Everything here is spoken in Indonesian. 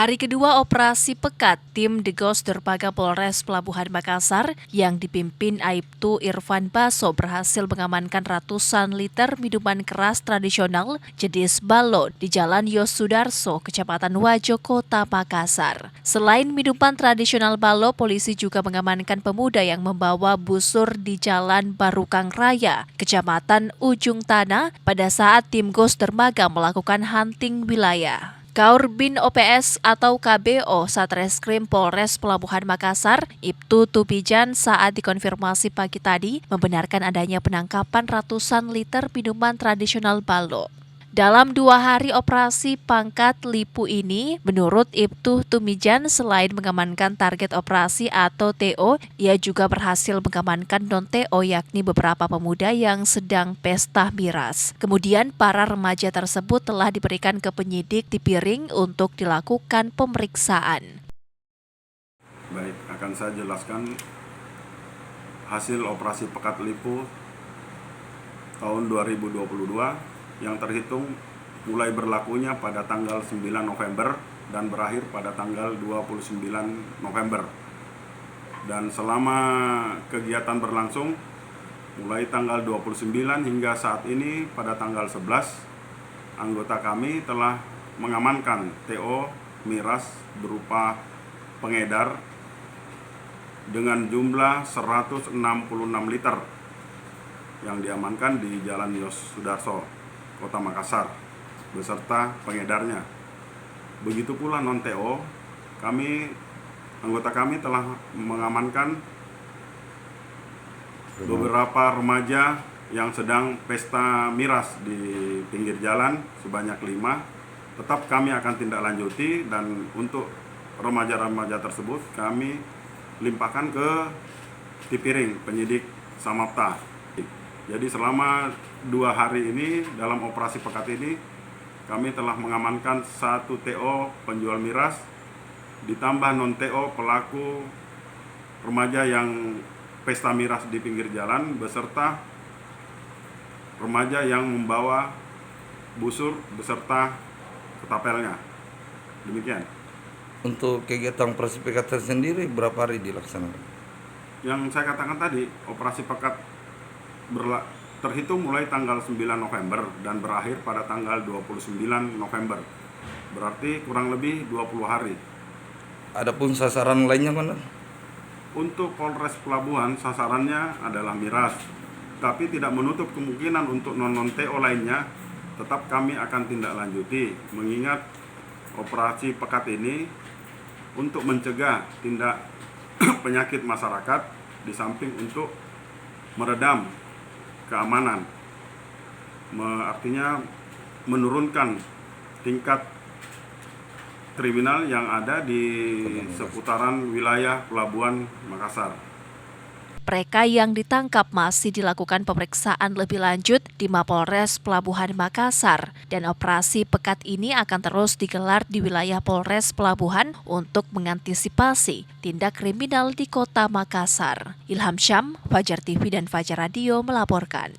Hari kedua operasi pekat tim Degos Derbaga Polres Pelabuhan Makassar yang dipimpin Aibtu Irfan Baso berhasil mengamankan ratusan liter minuman keras tradisional jenis balo di Jalan Yos Sudarso, Kecamatan Wajo, Kota Makassar. Selain minuman tradisional balo, polisi juga mengamankan pemuda yang membawa busur di Jalan Barukang Raya, Kecamatan Ujung Tanah pada saat tim Gos Dermaga melakukan hunting wilayah. Kaurbin OPS atau KBO Satreskrim Polres Pelabuhan Makassar, Ibtu Tubijan saat dikonfirmasi pagi tadi membenarkan adanya penangkapan ratusan liter minuman tradisional balo. Dalam 2 hari operasi pangkat lipu ini, menurut Ibtu Tumijan selain mengamankan target operasi atau TO, ia juga berhasil mengamankan non-TO yakni beberapa pemuda yang sedang pesta miras. Kemudian para remaja tersebut telah diberikan ke penyidik di Piring untuk dilakukan pemeriksaan. Baik, akan saya jelaskan hasil operasi pekat lipu tahun 2022 yang terhitung mulai berlakunya pada tanggal 9 November dan berakhir pada tanggal 29 November. Dan selama kegiatan berlangsung mulai tanggal 29 hingga saat ini pada tanggal 11, anggota kami telah mengamankan TO miras berupa pengedar dengan jumlah 166 liter yang diamankan di Jalan Yos Sudarso, Kota Makassar, beserta pengedarnya. Begitu pula non-TO, anggota kami telah mengamankan beberapa remaja yang sedang pesta miras di pinggir jalan sebanyak 5. Tetap kami akan tindak lanjuti dan untuk remaja-remaja tersebut kami limpahkan ke Piring penyidik Samapta. Jadi selama 2 hari ini dalam operasi pekat ini kami telah mengamankan 1 TO penjual miras ditambah non-TO pelaku remaja yang pesta miras di pinggir jalan beserta remaja yang membawa busur beserta ketapelnya. Demikian. Untuk kegiatan operasi pekat sendiri berapa hari dilaksanakan? Yang saya katakan tadi, operasi pekat terhitung mulai tanggal 9 November dan berakhir pada tanggal 29 November. Berarti kurang lebih 20 hari. Adapun sasaran lainnya mana? Untuk Polres Pelabuhan sasarannya adalah miras. Tapi tidak menutup kemungkinan untuk non-TO lainnya tetap kami akan tindak lanjuti. Mengingat operasi pekat ini untuk mencegah tindak penyakit masyarakat di samping untuk meredam keamanan, artinya menurunkan tingkat kriminal yang ada di seputaran wilayah Pelabuhan Makassar. Mereka yang ditangkap masih dilakukan pemeriksaan lebih lanjut di Mapolres Pelabuhan Makassar dan operasi pekat ini akan terus digelar di wilayah Polres Pelabuhan untuk mengantisipasi tindak kriminal di Kota Makassar. Ilham Syam, Fajar TV dan Fajar Radio melaporkan.